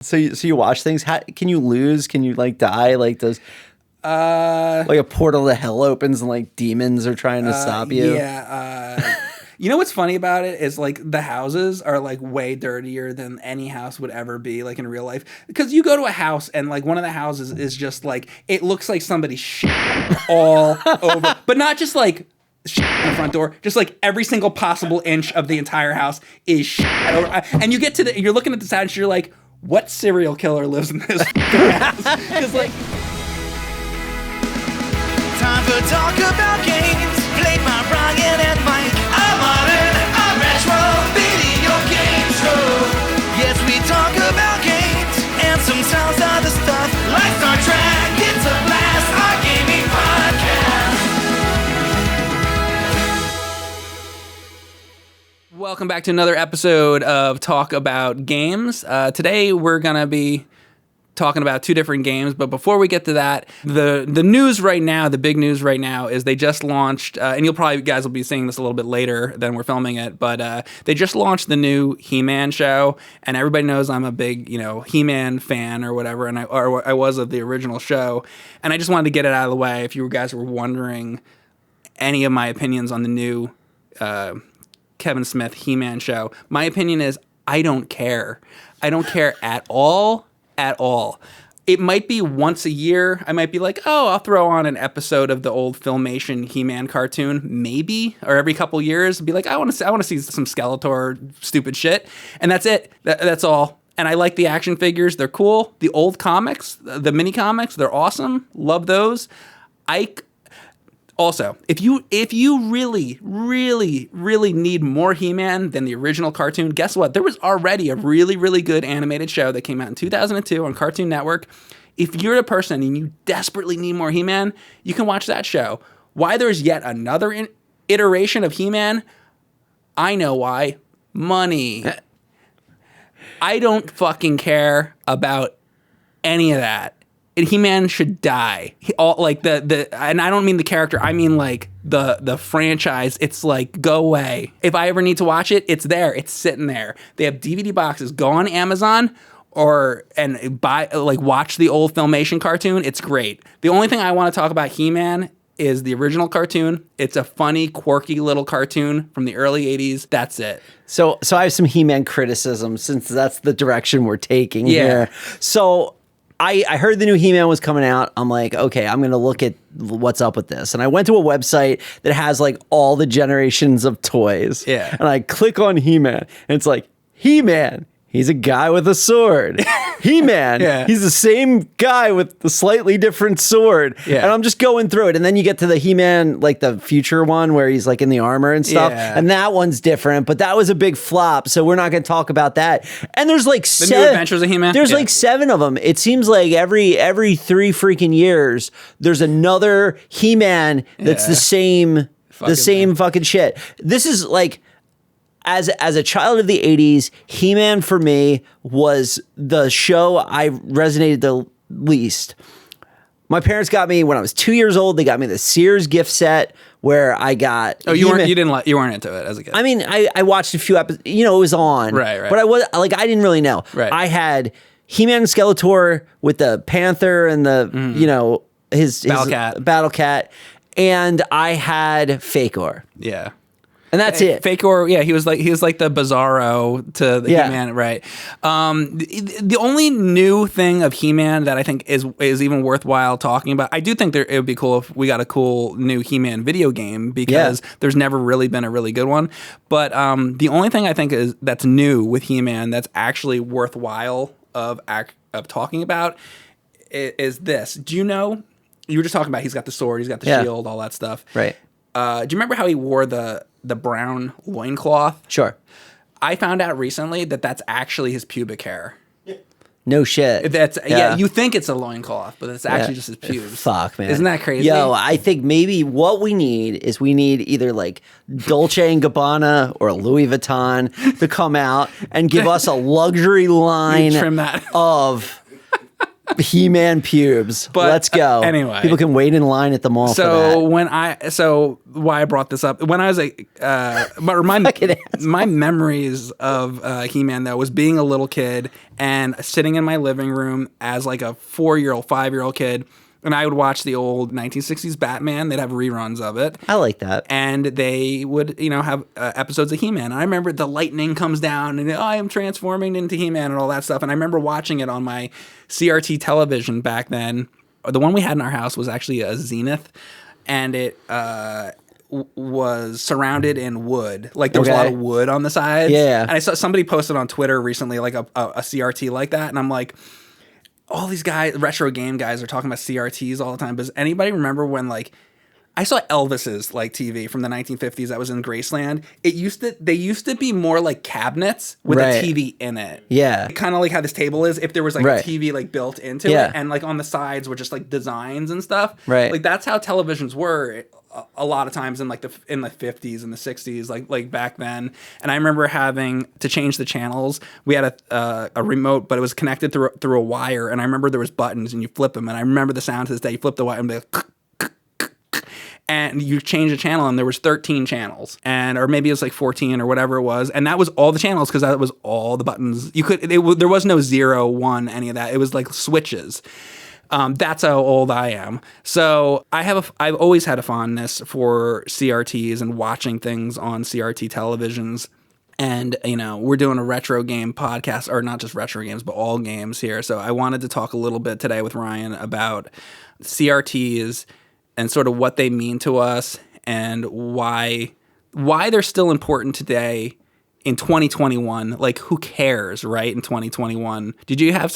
So you watch things. How, can you lose? Can you like die? Like does like a portal to hell opens and like demons are trying to stop you? Yeah. You know what's funny about it is like the houses are like way dirtier than any house would ever be like in real life. Because you go to a house and like one of the houses is just like, it looks like somebody shit all over, but not just like shit in the front door, just like every single possible inch of the entire house is shit over. And you get to you're looking at this house and you're like, what serial killer lives in this house? Because like, time to talk about games played by Ryan and Mike. A modern, a retro video game show. Yes, we talk about games and sometimes other stuff like Star Trek. It's a blast, our gaming podcast. welcome back to another episode of Talk About Games. Today we're gonna be talking about two different games, but before we get to that, the news right now, the big news right now is they just launched, and you guys will be seeing this a little bit later than we're filming it, but they just launched the new He-Man show, and everybody knows I'm a big, He-Man fan or whatever, and I was of the original show, and I just wanted to get it out of the way if you guys were wondering any of my opinions on the new Kevin Smith He-Man show. My opinion is I don't care. I don't care at all. At all. It might be once a year. I might be like, oh, I'll throw on an episode of the old Filmation He-Man cartoon, maybe, or every couple years. Be like, I want to see some Skeletor stupid shit, and that's it. That's all. And I like the action figures; they're cool. The old comics, the mini comics, they're awesome. Love those. Also, if you really, really, really need more He-Man than the original cartoon, guess what? There was already a really, really good animated show that came out in 2002 on Cartoon Network. If you're a person and you desperately need more He-Man, you can watch that show. Why there's yet another iteration of He-Man? I know why. Money. I don't fucking care about any of that. He-Man should die. And I don't mean the character. I mean like the franchise. It's like, go away. If I ever need to watch it, it's there. It's sitting there. They have DVD boxes. Go on Amazon and watch the old Filmation cartoon. It's great. The only thing I want to talk about He-Man is the original cartoon. It's a funny, quirky little cartoon from the early 80s. That's it. So I have some He-Man criticism since that's the direction we're taking here. So I heard the new He-Man was coming out. I'm like, okay, I'm going to look at what's up with this. And I went to a website that has like all the generations of toys. Yeah. And I click on He-Man and it's like, He-Man, he's a guy with a sword. He-Man, Yeah. He's the same guy with the slightly different sword. Yeah. And I'm just going through it. And then you get to the He-Man, like the future one where he's like in the armor and stuff. Yeah. And that one's different, but that was a big flop. So we're not going to talk about that. And there's like The New Adventures of He-Man? There's Yeah. like 7 of them. It seems like every 3 freaking years, there's another He-Man that's the same fucking shit. This is like, as a child of the 80s, He-Man for me was the show I resonated the least. My parents got me when I was 2 years old. They got me the Sears gift set where I got. Oh, you weren't into it as a kid. I mean, I watched a few episodes. It was on. Right. But I didn't really know. Right. I had He-Man and Skeletor with the Panther and the his Battle Cat, and I had Fakor. Yeah. And that's it. Fakor, yeah, he was like the Bizarro to the He-Man, right? The only new thing of He-Man that I think is even worthwhile talking about, I do think it would be cool if we got a cool new He-Man video game because there's never really been a really good one. But the only thing I think is that's new with He-Man that's actually worthwhile of talking about is this. Do you know? You were just talking about he's got the sword, he's got the shield, all that stuff, right? Do you remember how he wore the brown loincloth? Sure. I found out recently that that's actually his pubic hair. No shit. You think it's a loincloth, but it's actually just his pubes. Fuck, man. Isn't that crazy? Yo, I think maybe what we need is either like Dolce & Gabbana or Louis Vuitton to come out and give us a luxury line Trim that. of He-Man pubes. But, Let's go. anyway. People can wait in line at the mall for that. Why I brought this up, when I was my memories of He-Man though was being a little kid and sitting in my living room as like a 4-year-old, 5-year-old kid. And I would watch the old 1960s Batman. They'd have reruns of it. I like that. And they would, have episodes of He-Man. And I remember the lightning comes down and I am transforming into He-Man and all that stuff. And I remember watching it on my CRT television back then. The one we had in our house was actually a Zenith. And it was surrounded in wood. Like there was a lot of wood on the sides. Yeah. And I saw somebody posted on Twitter recently like a CRT like that. And I'm like, all these guys, retro game guys, are talking about CRTs all the time. Does anybody remember when, like, I saw Elvis's like TV from the 1950s that was in Graceland? They used to be more like cabinets with a TV in it. Yeah, kind of like how this table is. If there was like a TV like built into it, and like on the sides were just like designs and stuff. Right, like that's how televisions were a lot of times in like the 50s and the 60s, like back then. And I remember having to change the channels. We had a remote, but it was connected through a wire. And I remember there was buttons, and you flip them. And I remember the sound to this day. You flip the wire, and be like, and you change the channel, and there was 13 channels, or maybe it was like 14 or whatever it was, and that was all the channels because that was all the buttons. There was no 0, 1, any of that. It was like switches. That's how old I am. So I've always had a fondness for CRTs and watching things on CRT televisions. And, we're doing a retro game podcast, or not just retro games, but all games here. So I wanted to talk a little bit today with Ryan about CRTs and sort of what they mean to us and why they're still important today in 2021. Like, who cares, right, in 2021? Did you have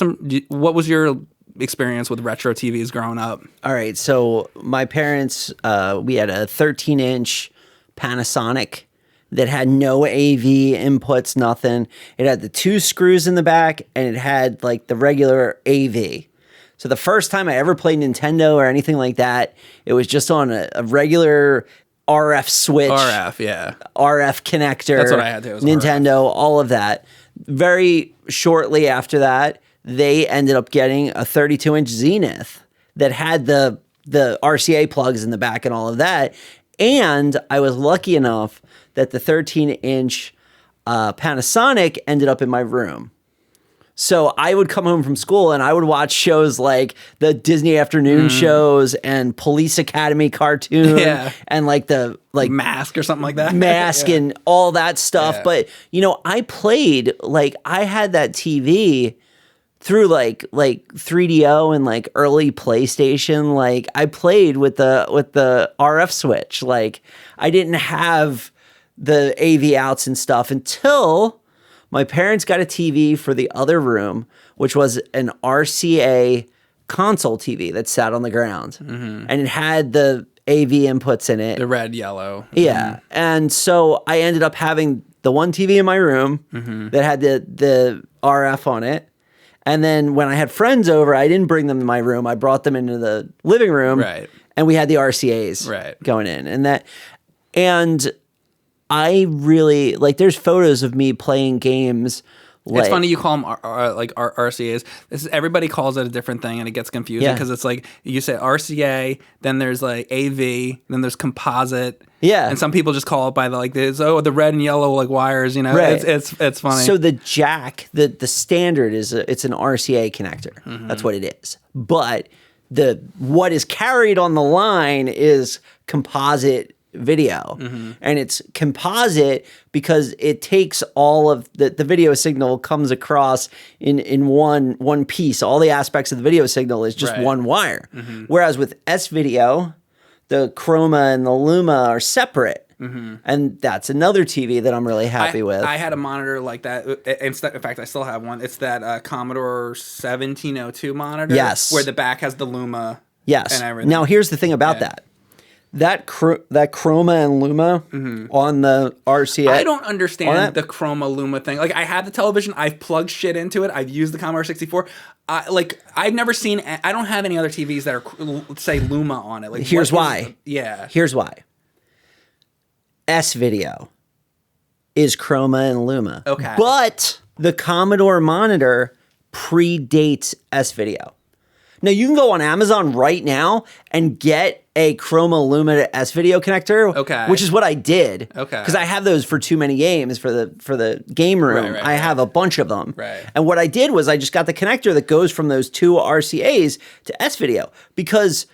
what was your experience with retro TVs growing up? All right, so my parents, we had a 13-inch Panasonic that had no AV inputs, nothing. It had the 2 screws in the back, and it had like the regular AV. So the first time I ever played Nintendo or anything like that, it was just on a regular RF switch. RF, yeah. RF connector. That's what I had to. Nintendo, all of that. Very shortly after that, they ended up getting a 32-inch Zenith that had the RCA plugs in the back and all of that. And I was lucky enough that the 13-inch Panasonic ended up in my room. So I would come home from school and I would watch shows like the Disney afternoon shows and Police Academy cartoon and like the Mask or something like that. Mask and all that stuff. Yeah. But I played, like, I had that TV through like 3DO and like early PlayStation. Like I played with the RF switch. Like I didn't have the AV outs and stuff until my parents got a TV for the other room, which was an RCA console TV that sat on the ground. Mm-hmm. And it had the AV inputs in it. The red, yellow. Yeah. Mm-hmm. And so I ended up having the one TV in my room that had the RF on it. And then when I had friends over, I didn't bring them to my room. I brought them into the living room. Right. And we had the RCAs going in. And I really, like, there's photos of me playing games. It's funny you call them RCAs. Everybody calls it a different thing, and it gets confusing because it's like you say RCA, then there's like AV, then there's composite. Yeah, and some people just call it by the red and yellow like wires. Right. It's funny. So the jack, the standard it's an RCA connector. Mm-hmm. That's what it is. But what is carried on the line is composite video. Mm-hmm. And it's composite because it takes all of the video signal comes across in one piece. All the aspects of the video signal is just one wire. Mm-hmm. Whereas with S-Video, the Chroma and the Luma are separate. Mm-hmm. And that's another TV that I'm really happy with. I had a monitor like that. In fact, I still have one. It's that Commodore 1702 monitor. Yes. Where the back has the Luma. Yes. And everything. Now, here's the thing about that. That Chroma and Luma on the RCA. I don't understand the Chroma Luma thing. Like, I have the television. I've plugged shit into it. I've used the Commodore 64. I've never seen. I don't have any other TVs that are say Luma on it. Like, here's why. Here's why. S-Video is Chroma and Luma. Okay. But the Commodore monitor predates S-Video. Now you can go on Amazon right now and get a Chroma Lumina S-Video connector. Okay. Which is what I did. Okay. Because I have those for too many games for the game room. I have a bunch of them. Right. And what I did was I just got the connector that goes from those two RCAs to S-Video because,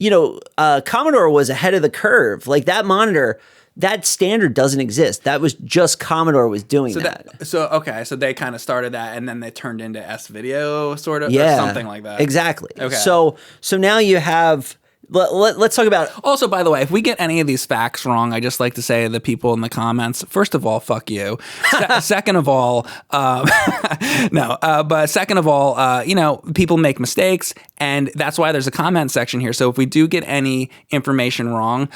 Commodore was ahead of the curve. Like that monitor, that standard doesn't exist. That was just Commodore was doing that. So they kind of started that, and then they turned into S-Video, sort of, or something like that. Exactly. Okay. So now you have. Let's talk about. Also, by the way, if we get any of these facts wrong, I just like to say to the people in the comments, first of all, fuck you. Second of all, but second of all, people make mistakes, and that's why there's a comment section here. So if we do get any information wrong,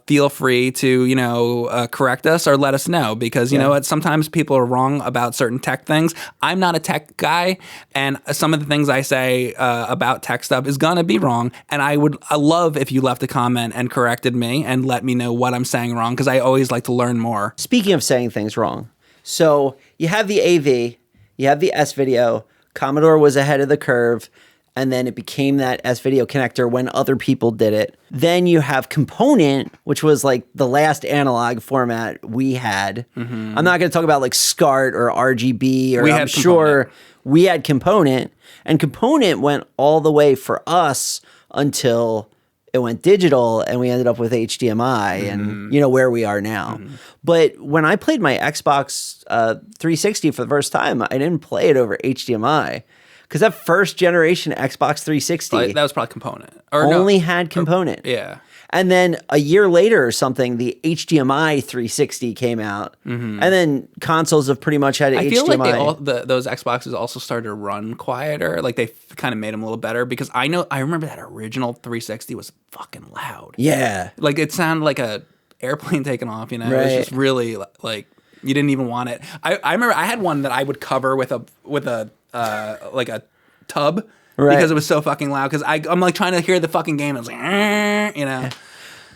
feel free to, correct us or let us know, because you know what, sometimes people are wrong about certain tech things. I'm not a tech guy, and some of the things I say about tech stuff is gonna be wrong, and I love if you left a comment and corrected me and let me know what I'm saying wrong, because I always like to learn more. Speaking of saying things wrong, so you have the AV, you have the S-Video, Commodore was ahead of the curve, and then it became that S-Video connector when other people did it. Then you have Component, which was like the last analog format we had. Mm-hmm. I'm not going to talk about like SCART or RGB, or I'm sure we had Component, and Component went all the way for us until it went digital and we ended up with HDMI and where we are now. But when I played my Xbox 360 for the first time, I didn't play it over HDMI because that first generation Xbox 360 that was probably Component only had Component. Yeah. And then a year later or something, the HDMI 360 came out. And then consoles have pretty much had HDMI. I feel like those Xboxes also started to run quieter. Like they kind of made them a little better, because I remember that original 360 was fucking loud. Yeah. Like it sounded like a airplane taking off, It was just really like you didn't even want it. I remember I had one that I would cover with a like a tub. Right. Because it was so fucking loud. Because I'm like trying to hear the fucking game. And I was like,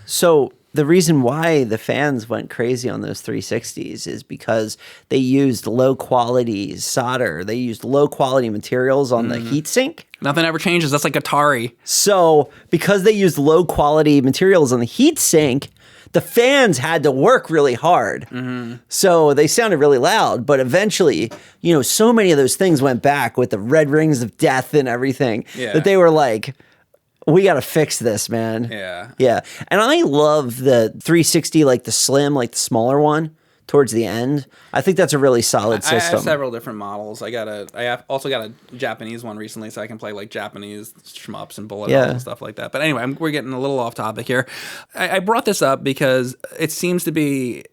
So the reason why the fans went crazy on those 360s is because they used low quality solder. They used low quality materials on the heatsink. Nothing ever changes. That's like Atari. So because they used low quality materials on the heatsink, the fans had to work really hard. So they sounded really loud, but eventually, so many of those things went back with the red rings of death and everything that they were like, we got to fix this, man. Yeah. Yeah. And I love the 360, like the slim, like the smaller one towards the end. I think that's a really solid system. I have several different models. I also got a Japanese one recently, so I can play like Japanese shmups and bullet hells and stuff like that. But anyway, we're getting a little off topic here. I brought this up because it seems to be,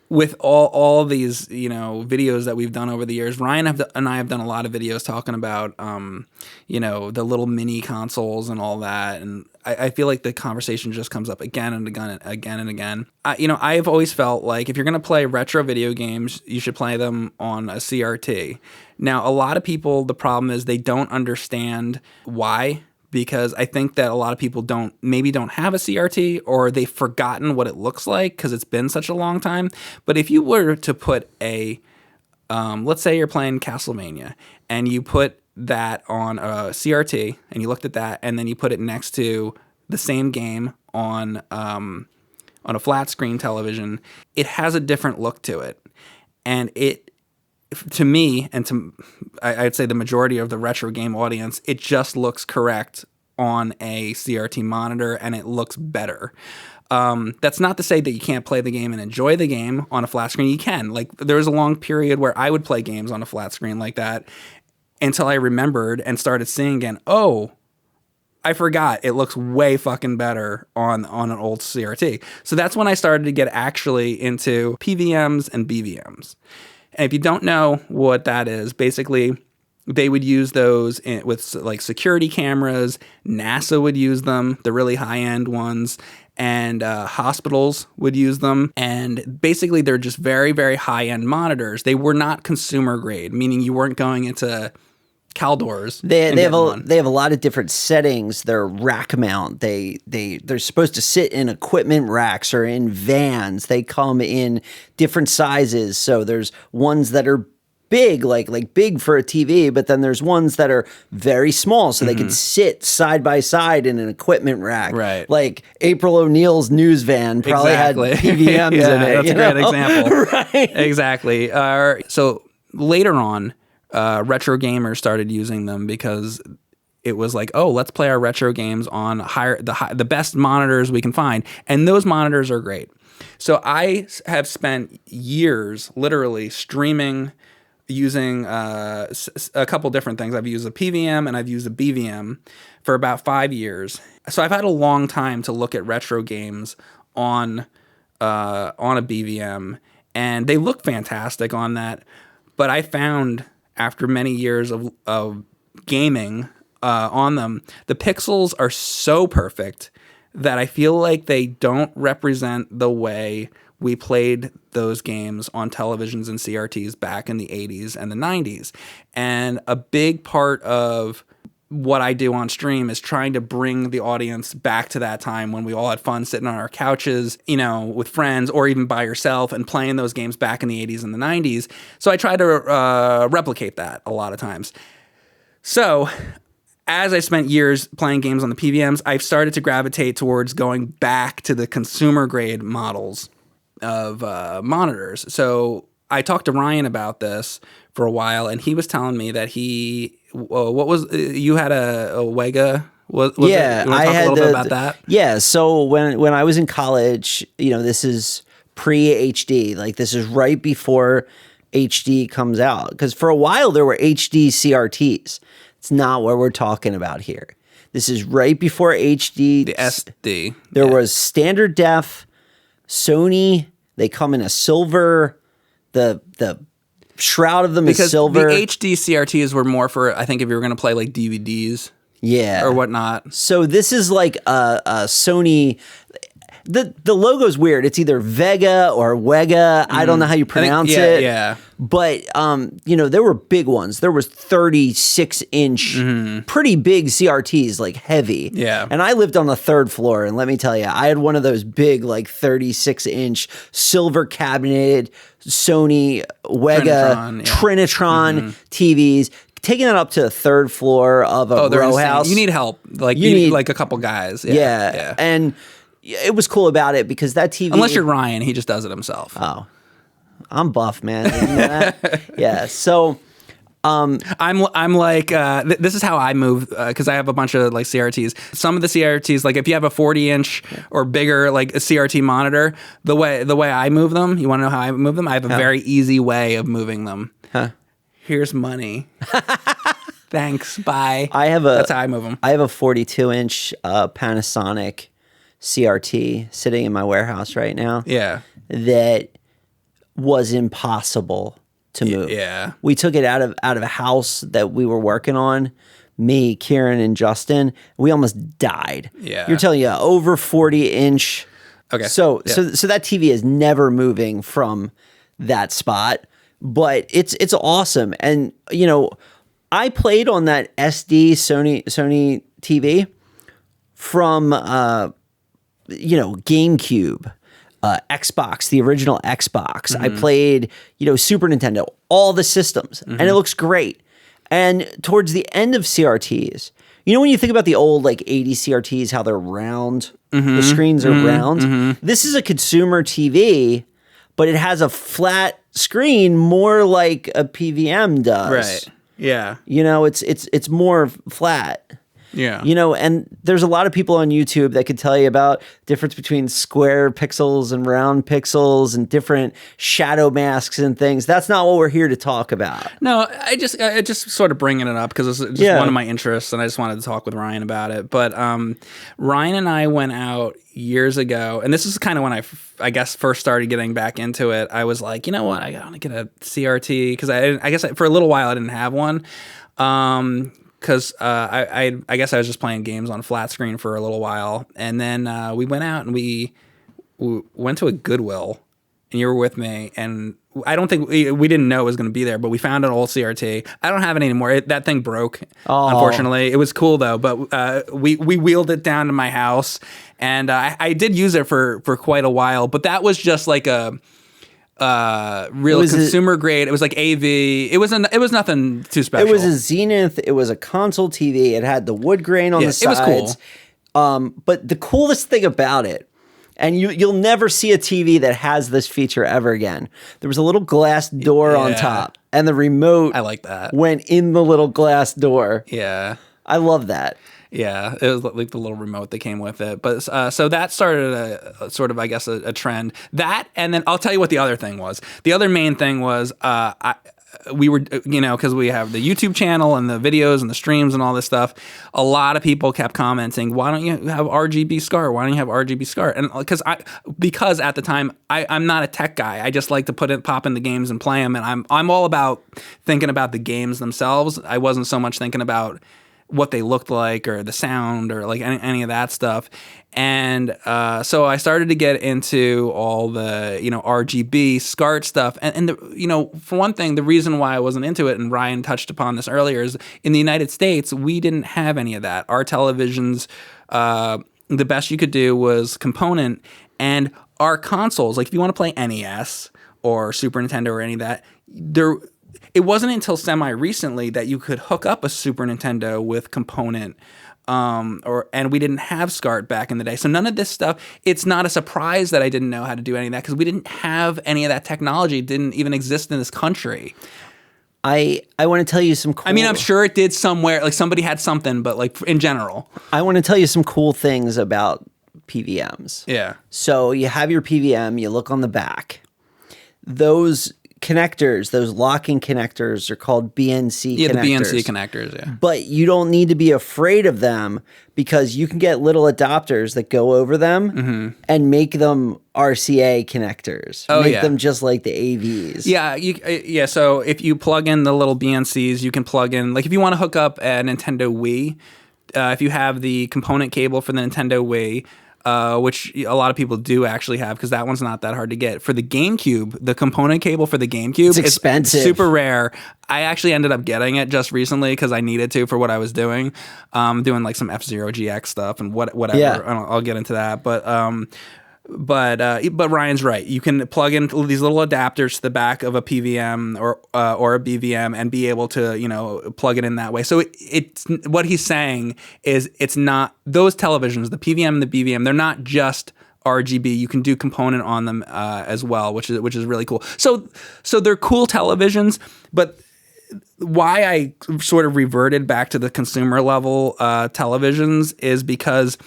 with all these videos that we've done over the years, Ryan and I have done a lot of videos talking about the little mini consoles and all that, and I feel like the conversation just comes up again and again. I've always felt like if you're gonna play retro video games, you should play them on a CRT. Now, a lot of people, the problem is they don't understand why. Because I think that a lot of people don't have a CRT, or they've forgotten what it looks like because it's been such a long time. But if you were to put let's say you're playing Castlevania and you put that on a CRT and you looked at that and then you put it next to the same game on a flat screen television, it has a different look to it. And to me, and I'd say the majority of the retro game audience, it just looks correct on a CRT monitor, and it looks better. That's not to say that you can't play the game and enjoy the game on a flat screen. You can. Like, there was a long period where I would play games on a flat screen like that until I remembered and started seeing again, oh, I forgot. It looks way fucking better on an old CRT. So that's when I started to get actually into PVMs and BVMs. And if you don't know what that is, basically they would use those with like security cameras. NASA would use them, the really high-end ones, and hospitals would use them. And basically they're just very, very high-end monitors. They were not consumer grade, meaning you weren't going into Caldors. They have a lot of different settings. They're rack mount. They're supposed to sit in equipment racks or in vans. They come in different sizes. So there's ones that are big, like big for a TV, but then there's ones that are very small, so they can sit side by side in an equipment rack. Right. Like April O'Neil's news van probably had PVMs in it. That's a great example. Right. Exactly. So later on, retro gamers started using them because it was like, oh, let's play our retro games on the best monitors we can find, and those monitors are great. So I have spent years literally streaming using a couple different things. I've used a PVM and I've used a BVM for about 5 years. So I've had a long time to look at retro games on a BVM, and they look fantastic on that. But I found after many years of gaming on them, the pixels are so perfect that I feel like they don't represent the way we played those games on televisions and CRTs back in the 80s and the 90s. And a big part of what I do on stream is trying to bring the audience back to that time when we all had fun sitting on our couches, with friends or even by yourself and playing those games back in the 80s and the 90s. So I try to replicate that a lot of times. So as I spent years playing games on the PVMs, I've started to gravitate towards going back to the consumer grade models of monitors. So I talked to Ryan about this for a while, and he was telling me that you had a Wega? Yeah, I had a little bit about that. Yeah, so when I was in college, this is pre-HD. Like this is right before HD comes out, because for a while there were HD CRTs. It's not what we're talking about here. This is right before HD. The SD. There was standard def, Sony. They come in a silver. The shroud of them is silver. The HD CRTs were more for, I think, if you were going to play like DVDs. Yeah. Or whatnot. So this is like a Sony. The logo's weird. It's either Vega or Wega. I don't know how you pronounce it. Yeah. But there were big ones. There was 36-inch, pretty big CRTs, like heavy. Yeah. And I lived on the third floor, and let me tell you, I had one of those big, like 36-inch silver cabineted Sony Wega Trinitron TVs. Taking that up to the third floor of a row house. You need help. Like you need like a couple guys. Yeah. And it was cool about it because that TV. Unless you're Ryan, he just does it himself. Oh, I'm buff, man. Did you know that? Yeah. So, I'm like this is how I move because I have a bunch of like CRTs. Some of the CRTs, like if you have a 40-inch or bigger like a CRT monitor, the way I move them. You want to know how I move them? I have a very easy way of moving them. Huh. Here's money. Thanks. Bye. That's how I move them. I have a 42-inch Panasonic CRT sitting in my warehouse right now. Yeah. That was impossible to move. Yeah. We took it out of a house that we were working on. Me, Kieran, and Justin. We almost died. Yeah. You're telling you over 40-inch. Okay. So that TV is never moving from that spot, but it's awesome. And I played on that SD Sony TV from GameCube, Xbox, the original Xbox. I played, Super Nintendo, all the systems, and it looks great. And towards the end of CRTs, when you think about the old like 80 CRTs, how they're round, the screens are round. This is a consumer TV, but it has a flat screen more like a PVM does. Right. Yeah. It's more flat. Yeah. And there's a lot of people on YouTube that could tell you about difference between square pixels and round pixels and different shadow masks and things. That's not what we're here to talk about. No, I just sort of bringing it up because it's just one of my interests, and I just wanted to talk with Ryan about it. But Ryan and I went out years ago, and this is kind of when I guess first started getting back into it. I was like, you know what, I want to get a CRT because I guess for a little while I didn't have one. Because I guess I was just playing games on flat screen for a little while, and then we went out and we went to a Goodwill, and you were with me, and I don't think we didn't know it was going to be there, but we found an old CRT. I don't have it anymore. That thing broke, unfortunately. It was cool though, but we wheeled it down to my house, and I did use it for quite a while, but that was just like a real consumer grade. It was like AV. It was nothing too special. It was a Zenith. It was a console TV. It had the wood grain on the sides. It was cool. But the coolest thing about it, and you'll never see a TV that has this feature ever again. There was a little glass door on top, and the remote I like that. went in the little glass door. Yeah. I love that. Yeah, it was like the little remote that came with it. But so that started a sort of, I guess, a trend. That, and then I'll tell you what the other thing was. The other main thing was we were, because we have the YouTube channel and the videos and the streams and all this stuff. A lot of people kept commenting, "Why don't you have RGB SCART? Why don't you have RGB SCART?" And because at the time I'm not a tech guy. I just like to pop in the games and play them. And I'm all about thinking about the games themselves. I wasn't so much thinking about what they looked like or the sound or like any of that stuff. And so I started to get into all the, RGB SCART stuff. And for one thing, the reason why I wasn't into it, and Ryan touched upon this earlier, is in the United States, we didn't have any of that. Our televisions, the best you could do was component, and our consoles, like if you want to play NES or Super Nintendo or any of that, it wasn't until semi-recently that you could hook up a Super Nintendo with component, and we didn't have SCART back in the day. So none of this stuff, it's not a surprise that I didn't know how to do any of that because we didn't have any of that technology. It didn't even exist in this country. I want to tell you some cool... I mean, I'm sure it did somewhere, like somebody had something, but like in general. I want to tell you some cool things about PVMs. Yeah. So you have your PVM, you look on the back. Those connectors, those locking connectors are called BNC connectors. Yeah, the BNC connectors, yeah. But you don't need to be afraid of them because you can get little adapters that go over them and make them RCA connectors. Make them just like the AVs. Yeah, so if you plug in the little BNCs, you can plug in, like if you want to hook up a Nintendo Wii, if you have the component cable for the Nintendo Wii, which a lot of people do actually have because that one's not that hard to get. For the GameCube, the component cable for the GameCube it's expensive. It's super rare. I actually ended up getting it just recently because I needed to for what I was doing. Doing like some F-Zero GX stuff and whatever. Yeah. I'll get into that. But Ryan's right. You can plug in these little adapters to the back of a PVM or a BVM and be able to plug it in that way. So it's what he's saying is it's not those televisions, the PVM and the BVM. They're not just RGB. You can do component on them as well, which is really cool. So they're cool televisions, but why I sort of reverted back to the consumer level televisions is because,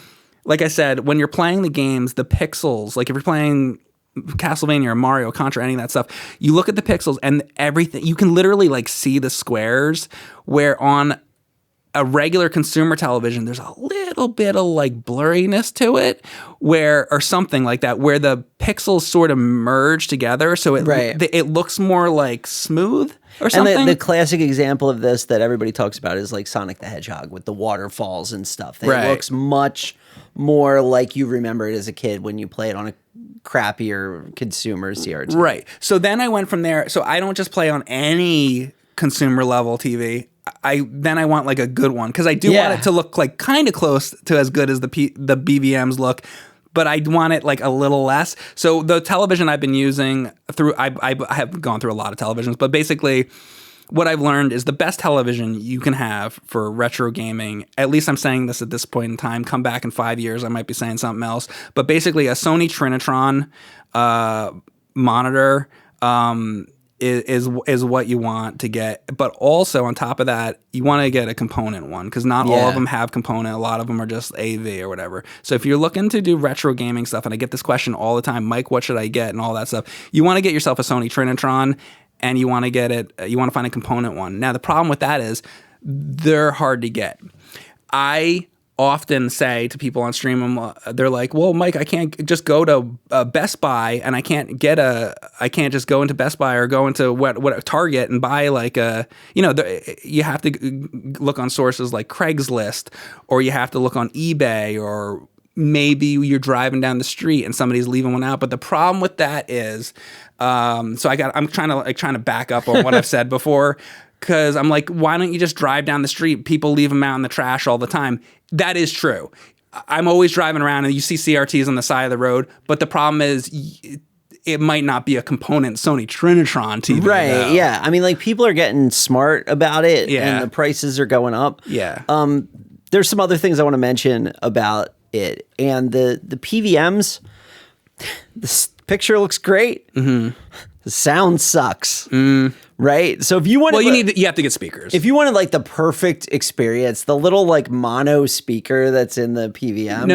like I said, when you're playing the games, the pixels, like if you're playing Castlevania or Mario, Contra, any of that stuff, you look at the pixels and everything, you can literally like see the squares, where on a regular consumer television, there's a little bit of like blurriness to it or something like that, where the pixels sort of merge together. So it looks more like smooth or something. And the classic example of this that everybody talks about is like Sonic the Hedgehog with the waterfalls and stuff. It looks much more like you remember it as a kid when you play it on a crappier consumer CRT. Right. So then I went from there. So I don't just play on any consumer level TV. I want like a good one because I do want it to look like kind of close to as good as the BVMs look, but I want it like a little less. So the television I've been using I have gone through a lot of televisions, but basically what I've learned is the best television you can have for retro gaming, at least I'm saying this at this point in time, come back in 5 years, I might be saying something else, but basically a Sony Trinitron monitor is what you want to get. But also on top of that, you want to get a component one because not all of them have component. A lot of them are just AV or whatever. So if you're looking to do retro gaming stuff, and I get this question all the time, Mike, what should I get and all that stuff, you want to get yourself a Sony Trinitron and you want to find a component one. Now the problem with that is they're hard to get. I often say to people on stream, they're like, well, Mike, I can't just go to Best Buy and I can't just go into Best Buy or go into what Target and buy like you have to look on sources like Craigslist, or you have to look on eBay, or maybe you're driving down the street and somebody's leaving one out. But the problem with that is, I'm trying to back up on what I've said before. Because I'm like, why don't you just drive down the street? People leave them out in the trash all the time. That is true. I'm always driving around and you see CRTs on the side of the road. But the problem is it might not be a component Sony Trinitron TV. Right. though. Yeah. I mean, like people are getting smart about it, Yeah. and the prices are going up. Yeah. There's some other things I want to mention about it, and the PVMs. This picture looks great. Mm-hmm. The sound sucks. Right. So if you want, well, you have to get speakers. If you wanted like the perfect experience, the little like mono speaker that's in the PVM,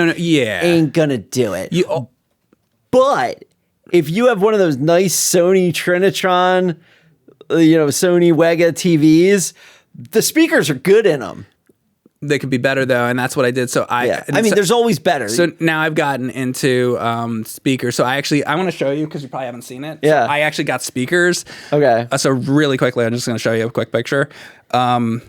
ain't gonna do it. But if you have one of those nice Sony Trinitron, Sony Wega TVs, the speakers are good in them. They could be better though, and that's what I did. So there's always better. So now I've gotten into speakers. So I want to show you because you probably haven't seen it. Yeah. So I actually got speakers. Okay. So really quickly, I'm just going to show you a quick picture on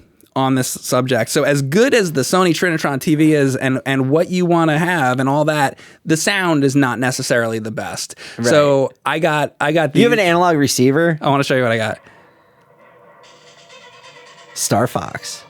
this subject. So as good as the Sony Trinitron TV is, and what you want to have and all that, the sound is not necessarily the best. Right. So I got. You have an analog receiver? I want to show you what I got. Star Fox.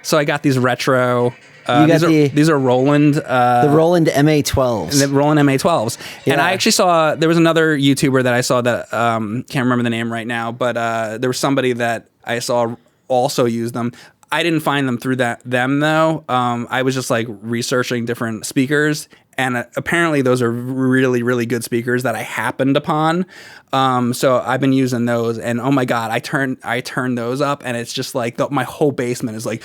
So I got these retro. These are Roland. The Roland MA12s. The Roland MA12s. Yeah. And I actually saw, there was another YouTuber that I saw that, can't remember the name right now, but there was somebody that I saw also use them. I didn't find them through them though. I was just like researching different speakers, and apparently those are really, really good speakers that I happened upon. So I've been using those, and oh my god, I turn those up, and it's just like my whole basement is like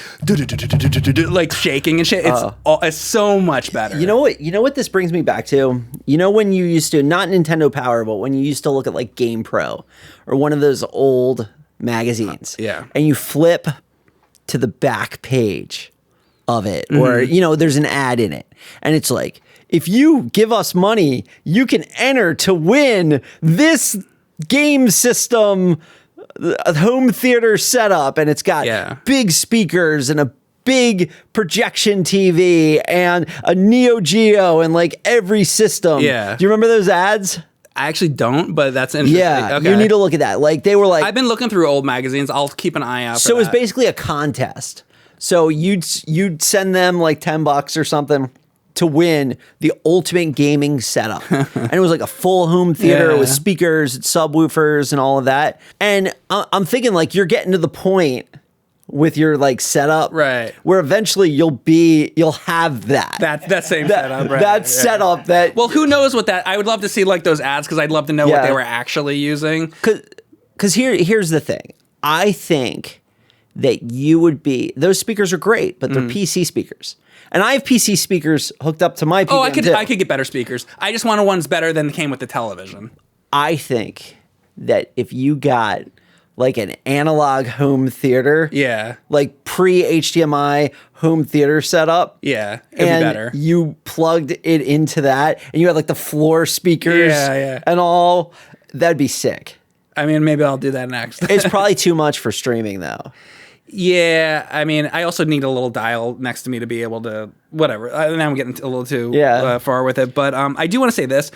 like shaking and shit. It's so much better. You know what this brings me back to? When you used to, not Nintendo Power, but when you used to look at like Game Pro or one of those old magazines, and you flip to the back page of it, or there's an ad in it, and it's like, if you give us money, you can enter to win this game system home theater setup, and it's got big speakers and a big projection TV and a Neo Geo and like every system. Yeah. Do you remember those ads? I actually don't, but that's interesting. Yeah, okay. You need to look at that. Like they were like, I've been looking through old magazines. I'll keep an eye out. So it was basically a contest. So you'd send them like $10 or something to win the ultimate gaming setup. And it was like a full home theater with speakers, subwoofers, and all of that. And I'm thinking like you're getting to the point with your like setup, right, where eventually you'll have that same setup, right? That setup that. Well, who knows what that? I would love to see like those ads, because I'd love to know what they were actually using. Because here's the thing. I think that you would be, those speakers are great, but they're PC speakers. And I have PC speakers hooked up to my PVM I could get better speakers. I just wanted ones better than came with the television. I think that if you got like an analog home theater, like pre-HDMI home theater setup, it'd be better. You plugged it into that, and you had like the floor speakers, and all, that'd be sick. I mean, maybe I'll do that next. It's probably too much for streaming, though. Yeah, I mean, I also need a little dial next to me to be able to, whatever. Now I'm getting a little too far with it, but I do want to say this.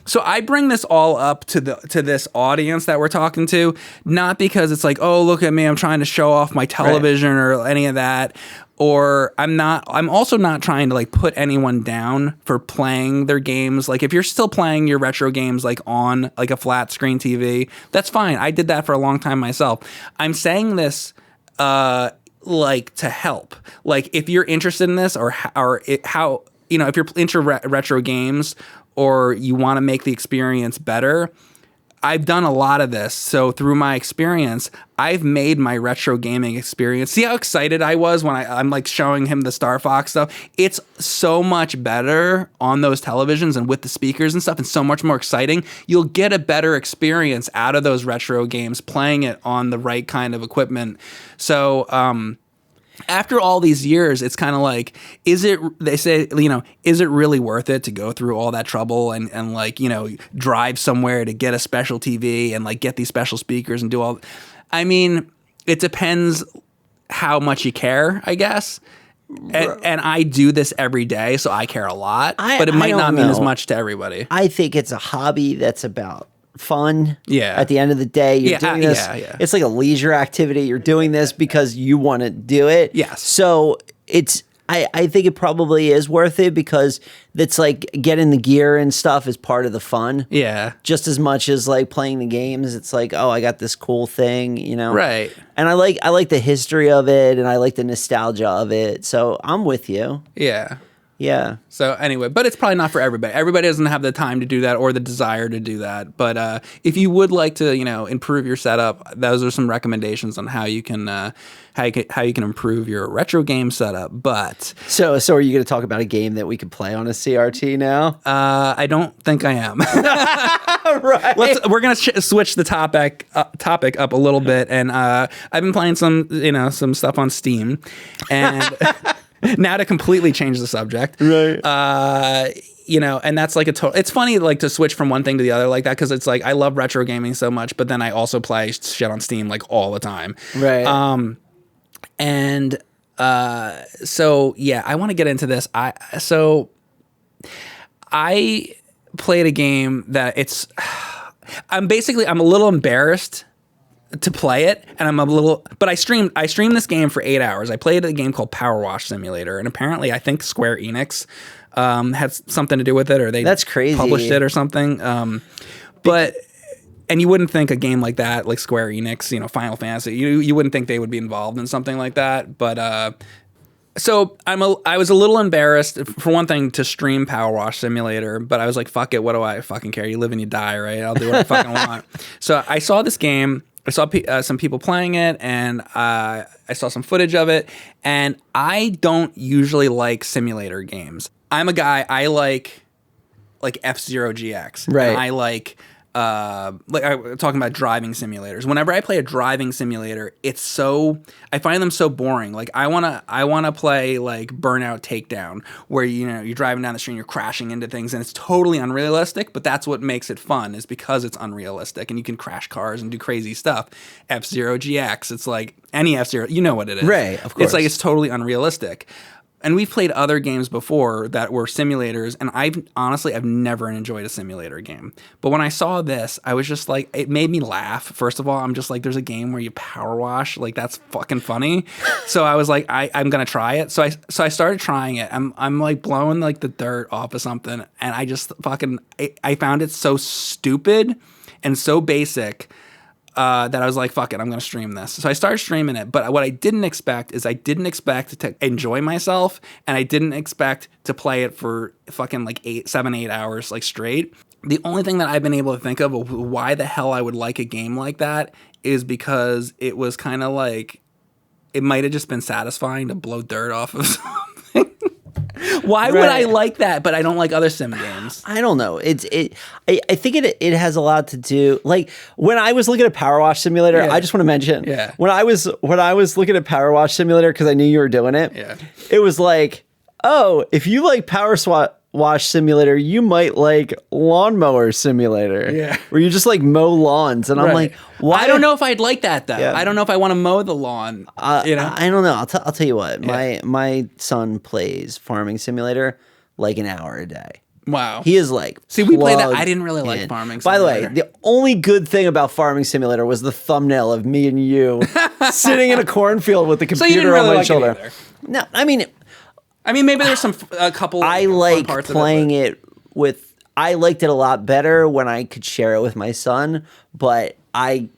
So I bring this all up to this audience that we're talking to, not because it's like, oh, look at me, I'm trying to show off my television or any of that. Or I'm also not trying to like put anyone down for playing their games. Like if you're still playing your retro games like on like a flat screen TV, that's fine. I did that for a long time myself. I'm saying this like to help. Like if you're interested in this, or how, if you're into retro games, or you want to make the experience better, I've done a lot of this. So through my experience, I've made my retro gaming experience. See how excited I was when I'm like showing him the Star Fox stuff? It's so much better on those televisions and with the speakers and stuff, and so much more exciting. You'll get a better experience out of those retro games playing it on the right kind of equipment. So, after all these years, it's kind of like, is it really worth it to go through all that trouble and like, drive somewhere to get a special TV and like get these special speakers and do all, I mean, it depends how much you care, I guess. And I do this every day, so I care a lot, but it might not mean as much to everybody. I think it's a hobby that's about fun. At the end of the day, you're doing this. It's like a leisure activity. You're doing this because you want to do it. Yes. So it's, I think it probably is worth it because it's like getting the gear and stuff is part of the fun. Yeah. Just as much as like playing the games, it's like, oh, I got this cool thing, you know? Right. And I like the history of it and I like the nostalgia of it. So I'm with you. Yeah. Yeah. So anyway, but it's probably not for everybody. Everybody doesn't have the time to do that or the desire to do that. But if you would like to, improve your setup, those are some recommendations on how you can improve your retro game setup. But so are you going to talk about a game that we could play on a CRT now? I don't think I am. Right. We're gonna switch the topic up a little bit, and I've been playing some stuff on Steam, and. Now to completely change the subject, right? And that's like it's funny like to switch from one thing to the other like that because it's like I love retro gaming so much, but then I also play shit on Steam like all the time, right? So yeah, I want to get into this. I played a game that I'm a little embarrassed to play it, and but I streamed this game for 8 hours. I played a game called PowerWash Simulator, and apparently I think Square Enix had something to do with it, or that's crazy published it or something. And you wouldn't think a game like that, like Square Enix, Final Fantasy, you wouldn't think they would be involved in something like that. But so I was a little embarrassed for one thing to stream PowerWash Simulator, but I was like, fuck it, what do I fucking care? You live and you die, right? I'll do what I fucking want. So I saw this game. I saw some people playing it, and I saw some footage of it, and I don't usually like simulator games. I'm a guy, I like F-Zero GX. Right. And I like I'm talking about driving simulators. Whenever I play a driving simulator, I find them so boring. Like I wanna play like Burnout Takedown, where you're driving down the street and you're crashing into things, and it's totally unrealistic. But that's what makes it fun, is because it's unrealistic, and you can crash cars and do crazy stuff. F-Zero GX, it's like any F-Zero, you know what it is, right? Of course, it's like it's totally unrealistic. And we've played other games before that were simulators, and I've never enjoyed a simulator game. But when I saw this, I was just like, it made me laugh. First of all, I'm just like, there's a game where you power wash, like that's fucking funny. So I was like, I'm gonna try it. So I started trying it. I'm like blowing like the dirt off of something, and I just I found it so stupid and so basic. That I was like, fuck it, I'm going to stream this. So I started streaming it, but what I didn't expect is I didn't expect to enjoy myself, and I didn't expect to play it for fucking like 7-8 hours like straight. The only thing that I've been able to think of why the hell I would like a game like that is because it was kind of like, it might have just been satisfying to blow dirt off of something. Why would I like that, but I don't like other sim games? I don't know. I think it has a lot to do. Like when I was looking at PowerWash Simulator, I just want to mention. Yeah. When I was looking at PowerWash Simulator because I knew you were doing it. Yeah. It was like, oh, if you like PowerWash Simulator, you might like Lawnmower Simulator. Yeah. Where you just like mow lawns, and I'm like, why? I don't know if I'd like that though. Yeah. I don't know if I want to mow the lawn. I don't know. I'll tell you what. My son plays Farming Simulator like an hour a day. Wow. He is like, see, we played that. plugged I didn't really like in. Farming By Simulator. the way, the only good thing about Farming Simulator was the thumbnail of me and you sitting in a cornfield with the computer you didn't really on my like shoulder. it either. No, I mean maybe there's a couple. I fun like parts playing of it. I liked it a lot better when I could share it with my son, but I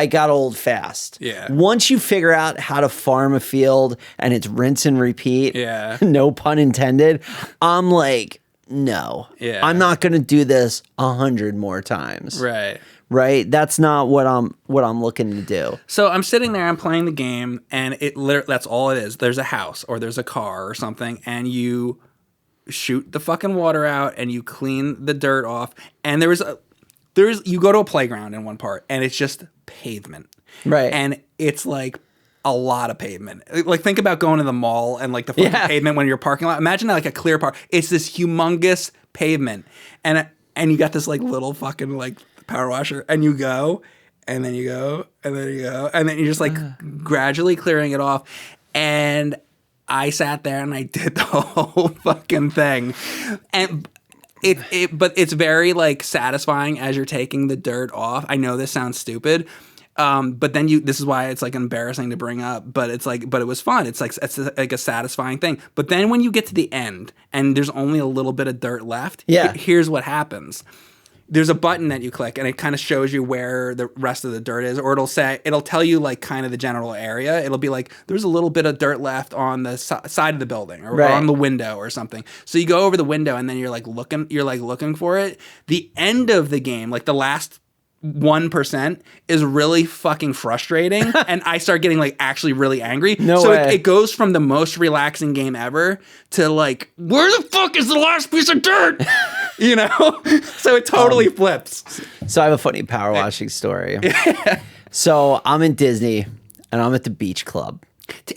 got old fast. Yeah. Once you figure out how to farm a field and it's rinse and repeat, no pun intended, I'm like, no. Yeah. I'm not going to do this 100 more times. Right? That's not what I'm looking to do. So I'm sitting there, I'm playing the game, and that's all it is. There's a house or there's a car or something, and you shoot the fucking water out and you clean the dirt off, and you go to a playground in one part, and it's just pavement. Right. And it's like a lot of pavement. Like think about going to the mall and like the fucking pavement when you're parking lot. Imagine like a clear park. It's this humongous pavement, and you got this like little fucking like power washer, and you go, and then you go, and then you go, and then you're just like gradually clearing it off. And I sat there and I did the whole fucking thing, and but it's very like satisfying as you're taking the dirt off. I know this sounds stupid. But then this is why it's like embarrassing to bring up, but it's like, but it was fun. It's like a satisfying thing. But then when you get to the end and there's only a little bit of dirt left, here's what happens. There's a button that you click and it kind of shows you where the rest of the dirt is, or it'll tell you like kind of the general area. It'll be like, there's a little bit of dirt left on the side of the building or on the window or something. So you go over the window and then you're like looking for it. The end of the game, like the last 1% is really fucking frustrating. And I start getting like actually really angry. So it goes from the most relaxing game ever to like, where the fuck is the last piece of dirt? You know? So it totally flips. So I have a funny power washing story. So I'm in Disney and I'm at the beach club.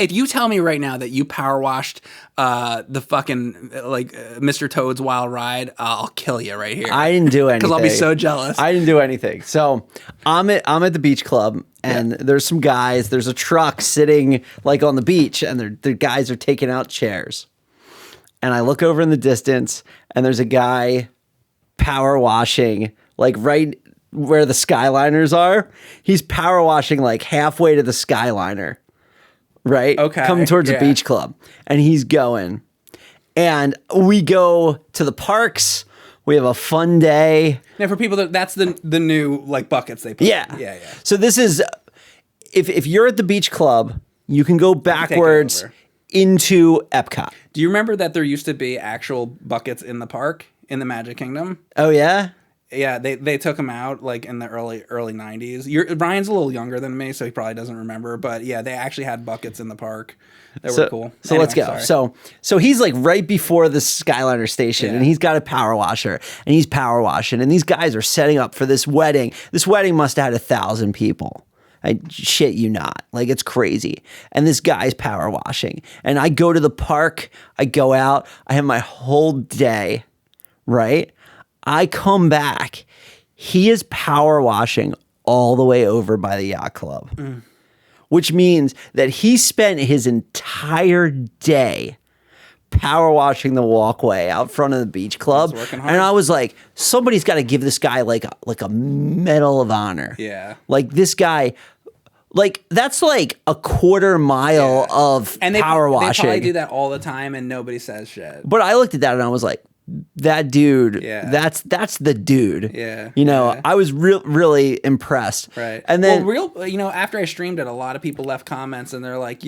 If you tell me right now that you power washed the fucking like Mr. Toad's Wild Ride, I'll kill you right here. I didn't do anything because I'll be so jealous. I didn't do anything. So I'm at the beach club and there's some guys. There's a truck sitting like on the beach and the guys are taking out chairs. And I look over in the distance and there's a guy power washing like right where the Skyliners are. He's power washing like halfway to the Skyliner. Right? Okay. Coming towards the beach club. And he's going. And we go to the parks. We have a fun day. Now for people that's the new like buckets they put. Yeah. So this is if you're at the beach club, you can go backwards into Epcot. Do you remember that there used to be actual buckets in the park in the Magic Kingdom? Oh yeah? Yeah, they took them out like in the early 90s. Ryan's a little younger than me, so he probably doesn't remember. But yeah, they actually had buckets in the park that were cool. So anyway, let's go. Sorry. So he's like right before the Skyliner station, and he's got a power washer, and he's power washing, and these guys are setting up for this wedding. This wedding must have had 1,000 people. I shit you not. Like, it's crazy. And this guy's power washing. And I go to the park, I go out, I have my whole day, right? I come back. He is power washing all the way over by the yacht club, which means that he spent his entire day power washing the walkway out front of the beach club. And I was like, somebody's got to give this guy like a medal of honor. Yeah. Like this guy, like that's like a quarter mile of power washing. They probably do that all the time and nobody says shit. But I looked at that and I was like, that dude, that's the dude. Yeah. You know, I was really impressed. Right. And then after I streamed it, a lot of people left comments and they're like,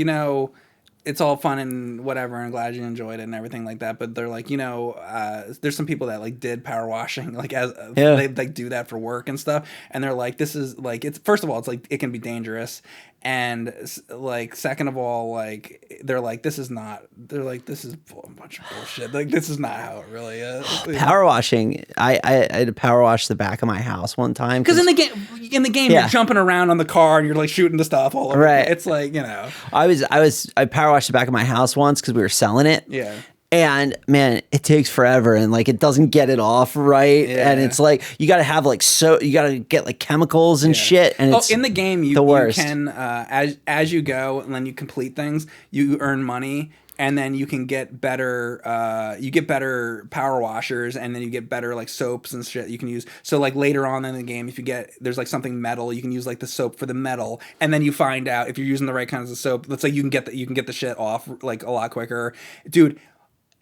it's all fun and whatever, and glad you enjoyed it and everything like that. But they're like, there's some people that like did power washing, like they like do that for work and stuff. And they're like, this is like, it's first of all, it's like it can be dangerous. And like, second of all, like they're like, this is a bunch of bullshit. Like this is not how it really is. Power washing. I had to power wash the back of my house one time because in the game you're jumping around on the car and you're like shooting the stuff all over. Right. It's like I power washed the back of my house once because we were selling it. Yeah. And man, it takes forever, and like it doesn't get it off right, and it's like you got to have you got to get like chemicals and shit. And it's in the game you can as you go and then you complete things, you earn money, and then you can get better. You get better power washers, and then you get better like soaps and shit you can use. So like later on in the game, if there's like something metal, you can use like the soap for the metal, and then you find out if you're using the right kinds of soap. Let's say you can get the shit off like a lot quicker, dude.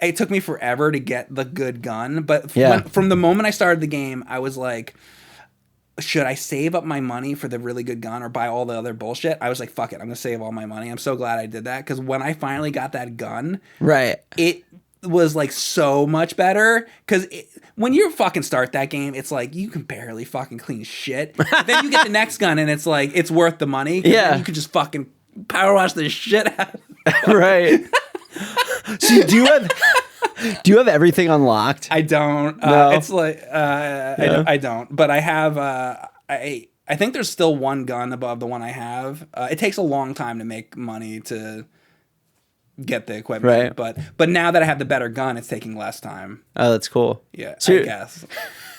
It took me forever to get the good gun, but from the moment I started the game, I was like, should I save up my money for the really good gun or buy all the other bullshit? I was like, fuck it, I'm going to save all my money. I'm so glad I did that, because when I finally got that gun, it was like so much better, because when you fucking start that game, it's like you can barely fucking clean shit. Then you get the next gun, and it's like, it's worth the money. Yeah. You can just fucking power wash the shit out of it. Right. So do you have everything unlocked? I don't. No. It's like I don't. But I have. I think there's still one gun above the one I have. It takes a long time to make money to get the equipment. Right. But now that I have the better gun, it's taking less time. Oh, that's cool. Yeah, I guess.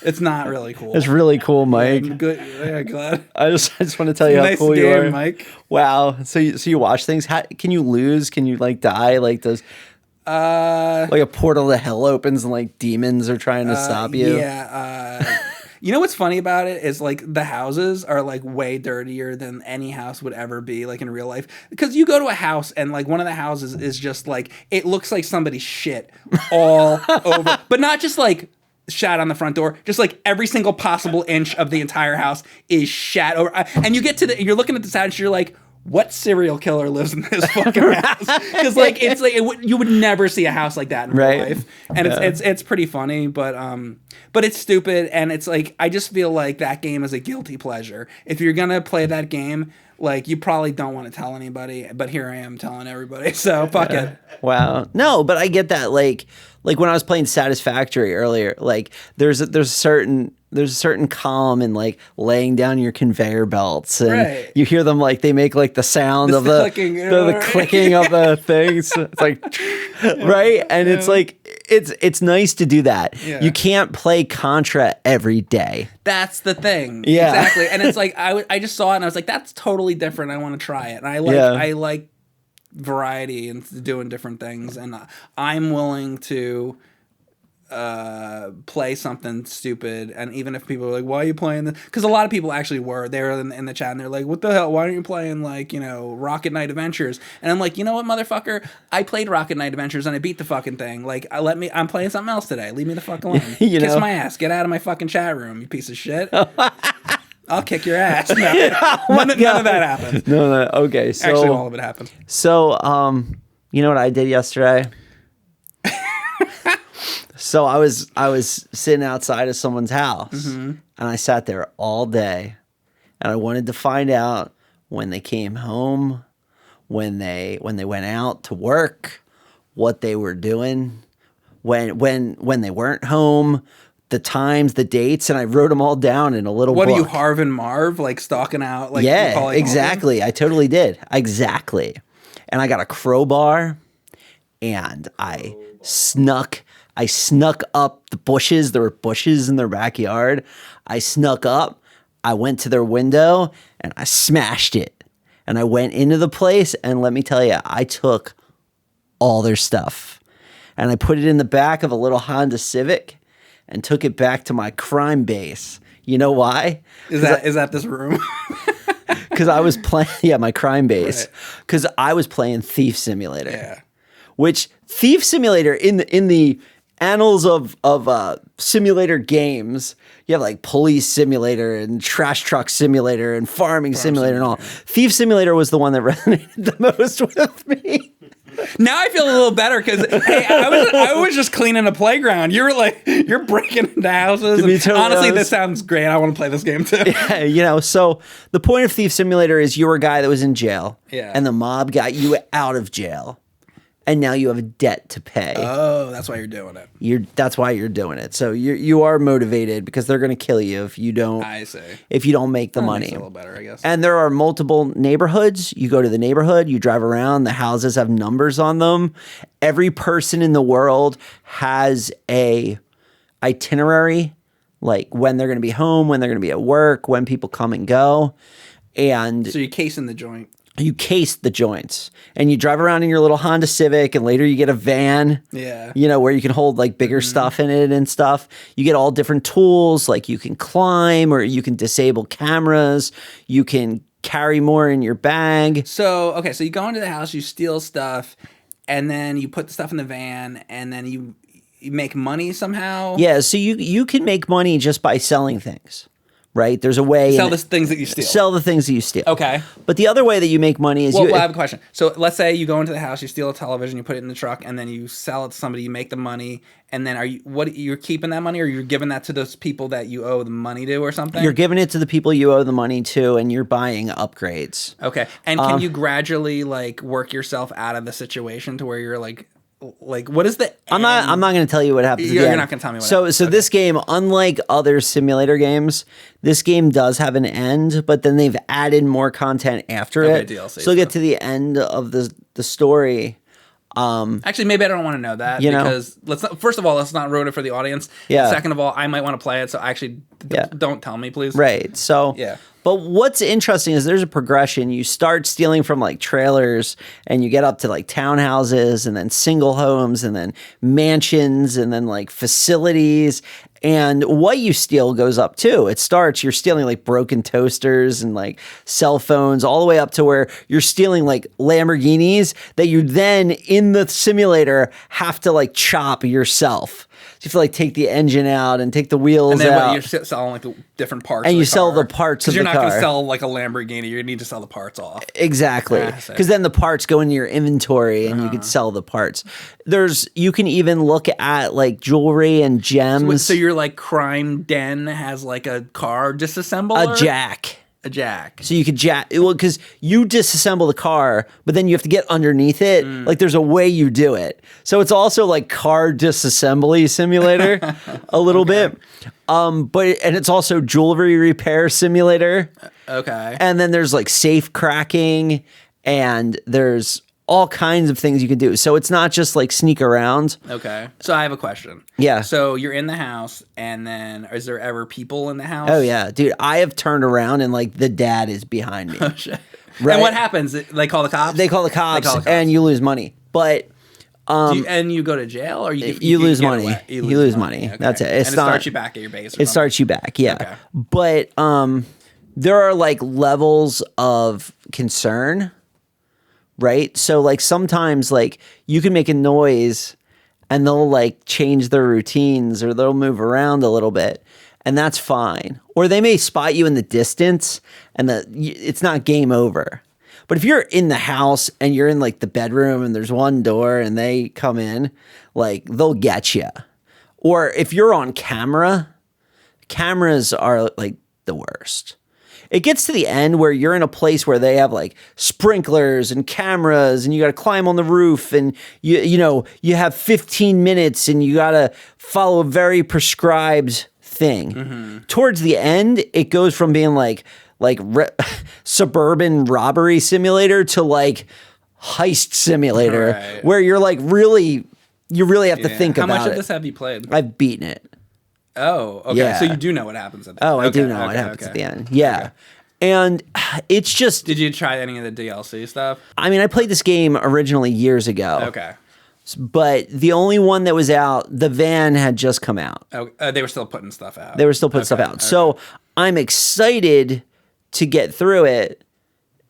It's not really cool. It's really cool, Mike. Yeah, good. Yeah, glad. I just want to tell you how cool you are, Mike. Wow. So you watch things. Can you lose? Can you like die? Like does like a portal to hell opens and like demons are trying to stop you? Yeah. You know what's funny about it is like the houses are like way dirtier than any house would ever be like in real life. Because you go to a house and like one of the houses is just like, it looks like somebody's shit all over. But not just like shat on the front door, just like every single possible inch of the entire house is shat over. And you get to you're looking at this house, you're like, what serial killer lives in this fucking house? Because like it's like you would never see a house like that in real life, and it's pretty funny, but it's stupid, and it's like I just feel like that game is a guilty pleasure. If you're gonna play that game, like you probably don't want to tell anybody, but here I am telling everybody. So fuck it. Wow. No, but I get that. Like when I was playing Satisfactory earlier, like there's a certain calm in like laying down your conveyor belts, and you hear them like they make like the sound of the clicking of the things. It's like right, and it's like it's nice to do that. Yeah. You can't play Contra every day. That's the thing. Yeah, exactly. And it's like I just saw it and I was like, that's totally different. I want to try it. And I like variety and doing different things, and I'm willing to play something stupid. And even if people are like, why are you playing this? Because a lot of people actually they were in the chat and they're like, what the hell, why aren't you playing like, Rocket Knight Adventures? And I'm like, you know what, motherfucker, I played Rocket Knight Adventures and I beat the fucking thing. Like I'm playing something else today, leave me the fuck alone. Kiss my ass, get out of my fucking chat room, you piece of shit. I'll kick your ass. No, none of that happened. No. Okay, so actually, all of it happened. So, you know what I did yesterday? So I was sitting outside of someone's house, and I sat there all day, and I wanted to find out when they came home, when they went out to work, what they were doing, when they weren't home. The times, the dates, and I wrote them all down in a little book. What are you, Harv and Marv, like stalking out? Like, yeah, exactly. I totally did. Exactly. And I got a crowbar, and I snuck up the bushes. There were bushes in their backyard. I snuck up. I went to their window, and I smashed it. And I went into the place, and let me tell you, I took all their stuff. And I put it in the back of a little Honda Civic, and took it back to my crime base. You know why? Is that this room? Because I was playing, my crime base. Because I was playing Thief Simulator. Yeah. Which Thief Simulator in the annals of simulator games, you have like Police Simulator and Trash Truck Simulator and Farming Simulator and all. Thief Simulator was the one that resonated the most with me. Now I feel a little better because hey, I was just cleaning a playground. You were like, you're breaking into houses. Honestly, this sounds great. I want to play this game too. Yeah, so the point of Thief Simulator is you were a guy that was in jail, and the mob got you out of jail. And now you have a debt to pay. Oh, that's why you're doing it. That's why you're doing it. So you are motivated because they're going to kill you if you don't. I see. If you don't make the money. Makes it a little better, I guess. And there are multiple neighborhoods. You go to the neighborhood, you drive around. The houses have numbers on them. Every person in the world has a itinerary, like when they're going to be home, when they're going to be at work, when people come and go. And so you're casing the joint. You case the joints, and you drive around in your little Honda Civic, and later you get a van, where you can hold like bigger stuff in it and stuff. You get all different tools, like you can climb or you can disable cameras. You can carry more in your bag. So you go into the house, you steal stuff, and then you put the stuff in the van, and then you make money somehow. Yeah, so you can make money just by selling things. Right? There's a way. Sell the things that you steal. Sell the things that you steal. Okay. But the other way that you make money is Well, I have a question. So let's say you go into the house, you steal a television, you put it in the truck, and then you sell it to somebody, you make the money, and then you're keeping that money, or you're giving that to those people that you owe the money to or something? You're giving it to the people you owe the money to, and you're buying upgrades. Okay. And can you gradually like work yourself out of the situation to where you're like what is the end? I'm not going to tell you what happens. You're not going to tell me what happens. So this game, unlike other simulator games, this game does have an end, but then they've added more content after it. DLC, so you'll get to the end of the story. Actually, maybe I don't want to know that because first of all, let's not ruin it for the audience. Yeah. Second of all, I might want to play it, so actually don't tell me, please. Right. So But what's interesting is there's a progression. You start stealing from like trailers, and you get up to like townhouses, and then single homes, and then mansions, and then like facilities. And what you steal goes up too. It starts, you're stealing like broken toasters and like cell phones, all the way up to where you're stealing like Lamborghinis that you then in the simulator have to like chop yourself. So you have to like take the engine out and take the wheels And then out. you're selling like the different parts. And of you the sell car. the parts of the You're not going car. to sell like a Lamborghini. You need to sell the parts off. Exactly. So- Because then the parts go into your inventory and you could sell the parts. You can even look at like jewelry and gems. So your like crime den has like a car disassembler? A jack. A jack. So you could jack, well, because you disassemble the car, but then you have to get underneath it. Like there's a way you do it. So it's also like car disassembly simulator a little bit. And it's also jewelry repair simulator. Okay. And then there's like safe cracking and there's all kinds of things you can do. So it's not just like sneak around. Okay. So I have a question. Yeah. So you're in the house, and then is there ever people in the house? Oh yeah, dude, I have turned around and like the dad is behind me. Oh shit. Right? And what happens? They call the cops? They call the cops and you lose money. But and you go to jail, or you lose get money. away? You lose money. Okay. That's it. And It's it not, starts you back at your base. Or It something? starts you back, yeah. Okay. But there are like levels of concern, right? So like sometimes like you can make a noise and they'll like change their routines or they'll move around a little bit, and that's fine. Or they may spot you in the distance and it's not game over. But if you're in the house and you're in like the bedroom and there's one door and they come in, like they'll get you. Or if you're on camera, cameras are like the worst. It gets to the end where you're in a place where they have like sprinklers and cameras and you got to climb on the roof and you have 15 minutes and you got to follow a very prescribed thing. Mm-hmm. Towards the end, it goes from being like suburban robbery simulator to like heist simulator, right. where you're like you really have to think about it. How much of this have you played? I've beaten it. Oh, okay. Yeah. So you do know what happens at the Oh, end. I do know what happens at the end. Yeah. Okay. And it's just... Did you try any of the DLC stuff? I mean, I played this game originally years ago. Okay. But the only one that was out, the van had just come out. Oh, they were still putting stuff out. They were still putting stuff out. Okay. So I'm excited to get through it.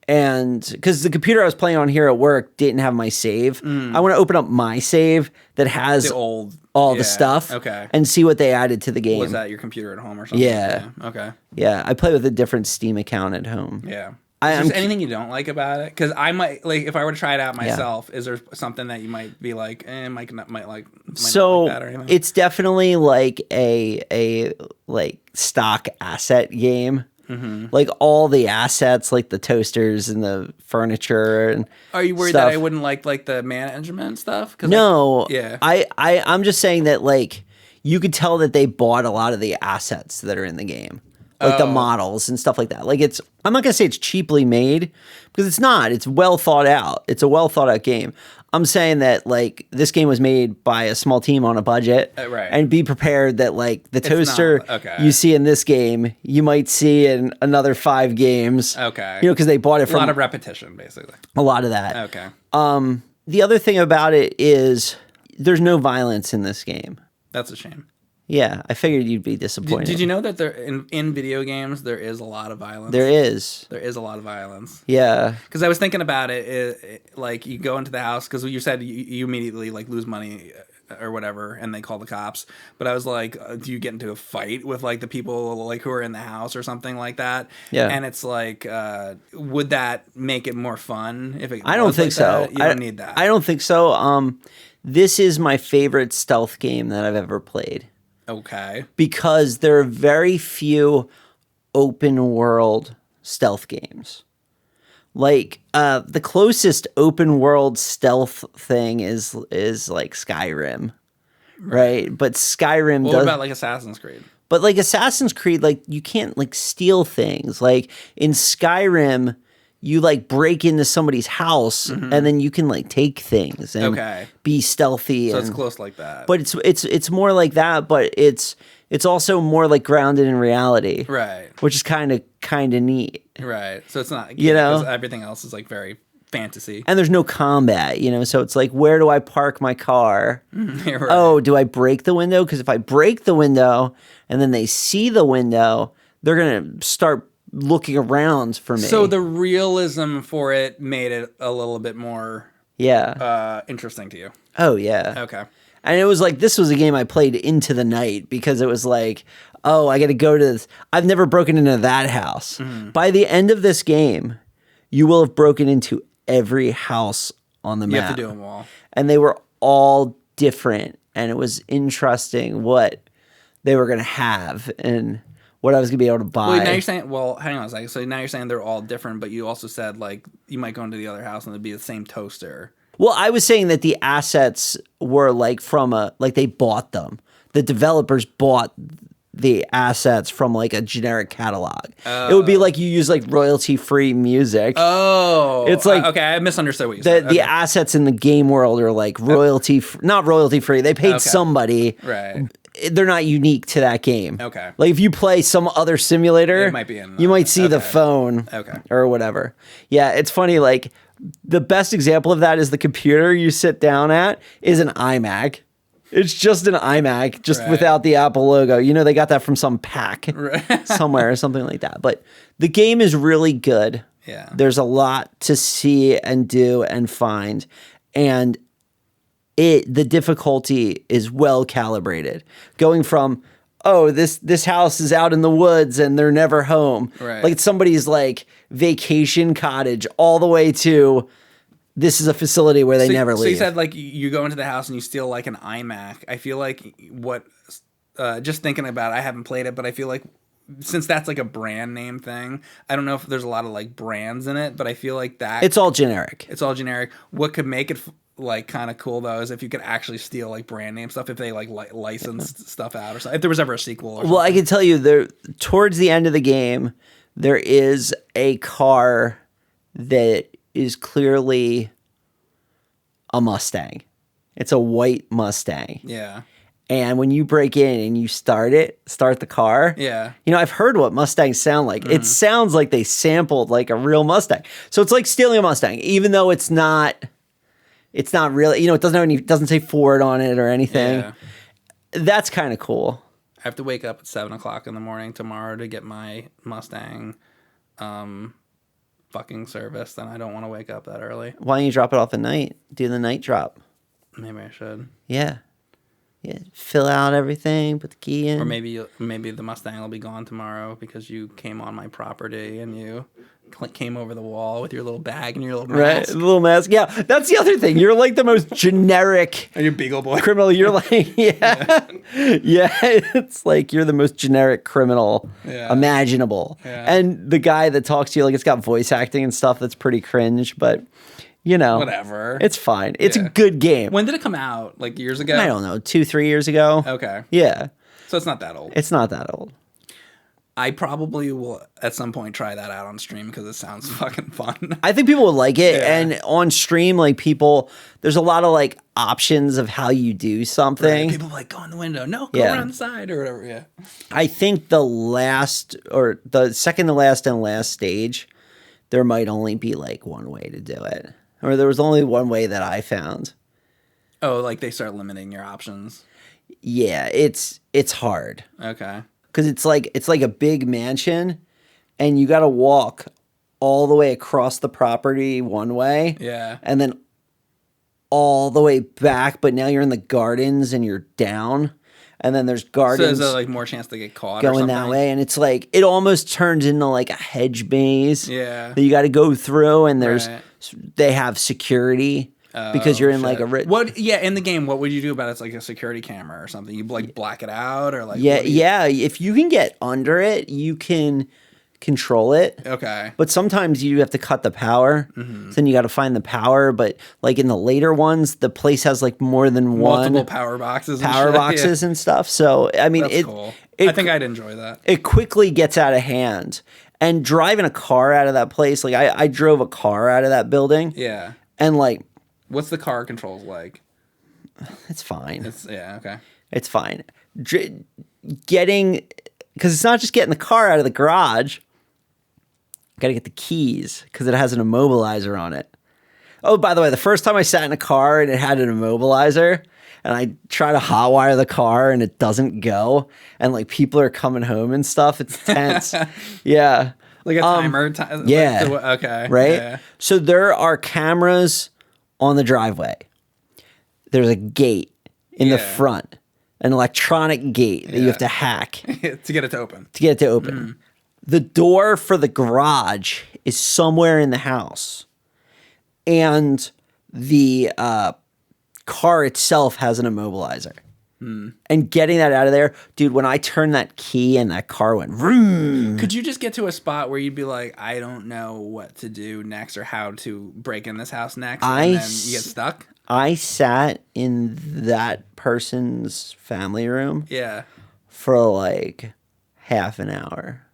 And because the computer I was playing on here at work didn't have my save. I want to open up my save that has the stuff and see what they added to the game. Was that your computer at home or something? Yeah. Okay. Yeah, I play with a different Steam account at home. Yeah. Is there anything you don't like about it? Because I might, like, if I were to try it out myself, is there something that you might be like, might not like that or anything? It's definitely like a like stock asset game. Mm-hmm. Like all the assets, like the toasters and the furniture and Are you worried stuff. that I wouldn't like the management stuff? No. Yeah. I'm just saying that like you could tell that they bought a lot of the assets that are in the game. Like the models and stuff like that. Like I'm not gonna say it's cheaply made because it's not. It's well thought out. It's a well thought out game. I'm saying that like this game was made by a small team on a budget, right? And be prepared that like the toaster you see in this game, you might see in another 5 games. Okay, because they bought it from a lot of repetition, basically. A lot of that. Okay. The other thing about it is there's no violence in this game. That's a shame. Yeah, I figured you'd be disappointed. Did you know that there in video games there is a lot of violence? There is a lot of violence. Yeah. Because I was thinking about it, like you go into the house because you said you immediately like lose money or whatever, and they call the cops. But I was like, do you get into a fight with like the people like who are in the house or something like that? Yeah. And it's like, would that make it more fun? If it I don't think so. You don't need that. I don't think so. This is my favorite stealth game that I've ever played. Okay. Because there are very few open world stealth games. Like the closest open world stealth thing is like Skyrim, right? But Skyrim What about like Assassin's Creed? But like Assassin's Creed, like you can't like steal things. Like in Skyrim, you like break into somebody's house and then you can like take things and be stealthy. So it's close like that. But it's more like that, but it's also more like grounded in reality. Right. Which is kind of neat. Right. So it's not, 'cause everything else is like very fantasy. And there's no combat, so it's like, where do I park my car? Yeah, right. Oh, do I break the window? Because if I break the window and then they see the window, they're going to start looking around for me. So the realism for it made it a little bit more interesting to you. Oh, yeah. Okay. And it was like, this was a game I played into the night because it was like, oh, I got to go to this. I've never broken into that house. Mm-hmm. By the end of this game, you will have broken into every house on the map. You have to do them all. And they were all different. And it was interesting what they were going to have and what I was going to be able to buy. Well, now you're saying, hang on a second. So now you're saying they're all different, but you also said, like, you might go into the other house and it'd be the same toaster. Well, I was saying that the assets were like they bought them. The developers bought the assets from like a generic catalog. It would be like you use like royalty-free music. Oh. It's like, okay, I misunderstood what you said. The assets in the game world are like not royalty-free. They paid somebody. Right. They're not unique to that game. Okay. Like if you play some other simulator, It might be in you might see the phone or whatever. Yeah, it's funny. Like the best example of that is the computer you sit down at is an iMac. It's just an iMac, just without the Apple logo. They got that from some pack somewhere or something like that. But the game is really good. Yeah. There's a lot to see and do and find. And the difficulty is well calibrated. Going from, oh, this house is out in the woods and they're never home. Right. Like it's somebody's like vacation cottage all the way to this is a facility where they never leave. So you said like you go into the house and you steal like an iMac. I feel like just thinking about it, I haven't played it, but I feel like since that's like a brand name thing, I don't know if there's a lot of like brands in it, but I feel like that it's all generic. It's all generic. What could make it like kind of cool though is if you could actually steal like brand name stuff, if they like licensed stuff out or something. If there was ever a sequel. Or something. Well, I can tell you towards the end of the game, there is a car that is clearly a Mustang. It's a white Mustang. Yeah. And when you break in and you start the car. Yeah. I've heard what Mustangs sound like. It sounds like they sampled like a real Mustang. So it's like stealing a Mustang, even though it's not really, it doesn't say Ford on it or anything. Yeah. That's kind of cool. I have to wake up at 7:00 in the morning tomorrow to get my Mustang fucking serviced, and I don't want to wake up that early. Why don't you drop it off at night? Do the night drop. Maybe I should. Yeah. Fill out everything, put the key in. Or maybe the Mustang will be gone tomorrow because you came on my property and you came over the wall with your little bag and your little mask. Right, the little mask. Yeah, that's the other thing. You're like the most generic and your Beagle Boy criminal. You're like, yeah. It's like you're the most generic criminal imaginable. Yeah. And the guy that talks to you, like, it's got voice acting and stuff that's pretty cringe, but whatever. It's fine. It's a good game. When did it come out? Like years ago? I don't know, 2-3 years ago. Okay. Yeah. So it's not that old. It's not that old. I probably will at some point try that out on stream because it sounds fucking fun. I think people would like it. Yeah. And on stream, like there's a lot of like options of how you do something. Right. People like go in the window. No, go around the side or whatever. Yeah. I think the second to last and last stage, there might only be like one way to do it. Or there was only one way that I found. Oh, like they start limiting your options. Yeah, it's hard. Okay. Because it's like a big mansion, and you got to walk all the way across the property one way. Yeah. And then all the way back, but now you're in the gardens and you're down. And then there's gardens. So is there like more chance to get caught going or something? That way? And it's like, it almost turns into like a hedge maze. Yeah. That you got to go through, and they have security. Because you're in like a in the game, what would you do about it? It's like a security camera or something. You like black it out or like if you can get under it, you can control it. Okay. But sometimes you have to cut the power. Mm-hmm. So then you got to find the power, but like in the later ones, the place has like more than multiple power boxes and stuff. So I mean, that's cool. I think I'd enjoy that. It quickly gets out of hand. And driving a car out of that place, like I drove a car out of that building. Yeah. And like, what's the car controls like? It's fine. Okay. It's fine. Because it's not just getting the car out of the garage. Got to get the keys because it has an immobilizer on it. Oh, by the way, the first time I sat in a car and it had an immobilizer, and I try to hotwire the car and it doesn't go, and like people are coming home and stuff. It's tense. Yeah. Like a timer? Yeah. Okay. Right? Yeah. So there are cameras on the driveway. There's a gate in the front, an electronic gate that you have to hack to get it to open. The door for the garage is somewhere in the house. And the car itself has an immobilizer. And getting that out of there, dude, when I turned that key and that car went vroom. Could you just get to a spot where you'd be like, I don't know what to do next or how to break in this house next, and then you get stuck? I sat in that person's family room for like half an hour.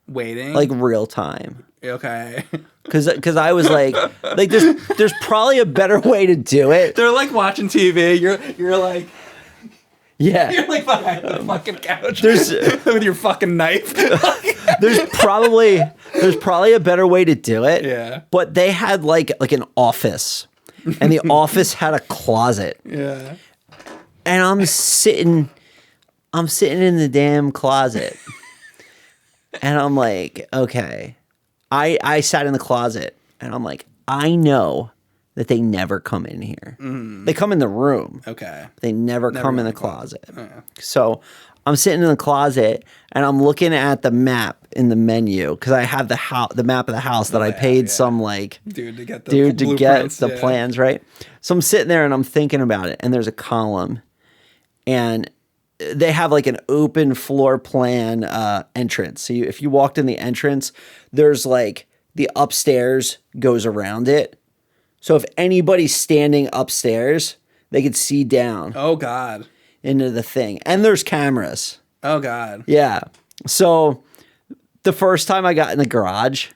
Waiting? Like real time. Okay. Because I was like there's probably a better way to do it. They're like watching TV. You're like... Yeah. You're like behind the fucking couch There's with your fucking knife. there's probably a better way to do it. Yeah. But they had like an office. And the office had a closet. Yeah. And I'm sitting in the damn closet. And I'm like, okay. I sat in the closet and I'm like, I know that they never come in here. They come in the room. Okay. They never come in the closet. So I'm sitting in the closet and I'm looking at the map in the menu because I have the map of the house that I paid some like dude to get the plans, right? So I'm sitting there and I'm thinking about it, and there's a column, and they have like an open floor plan entrance. So if you walked in the entrance, there's like the upstairs goes around it. So if anybody's standing upstairs, they could see down. Oh, God. Into the thing. And there's cameras. Oh, God. Yeah. So the first time I got in the garage,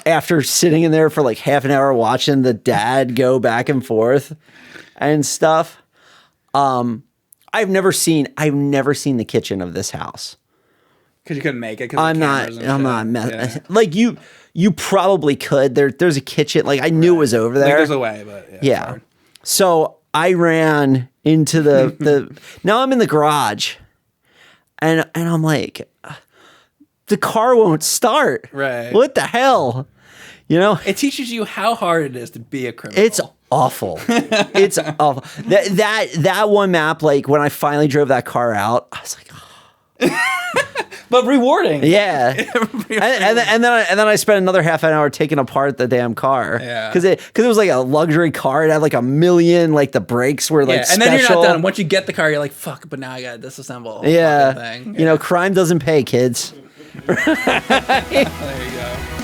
after sitting in there for like half an hour watching the dad go back and forth and stuff, I've never seen the kitchen of this house. Because you couldn't make it. I'm not like you probably could. There's a kitchen. Like I knew it was over there. Like, there's a way, but yeah. So I ran into the now I'm in the garage, and I'm like, the car won't start. Right. What the hell? You know? It teaches you how hard it is to be a criminal. It's awful. It's awful. That one map, like when I finally drove that car out, I was like, but rewarding. yeah. and then I spent another half an hour taking apart the damn car. Yeah. Because it was like a luxury car. It had like a million, like the brakes were like and special. then you're not done. Once you get the car, you're like, fuck, but now I gotta disassemble. Yeah. Thing. You know, crime doesn't pay, kids. There you go.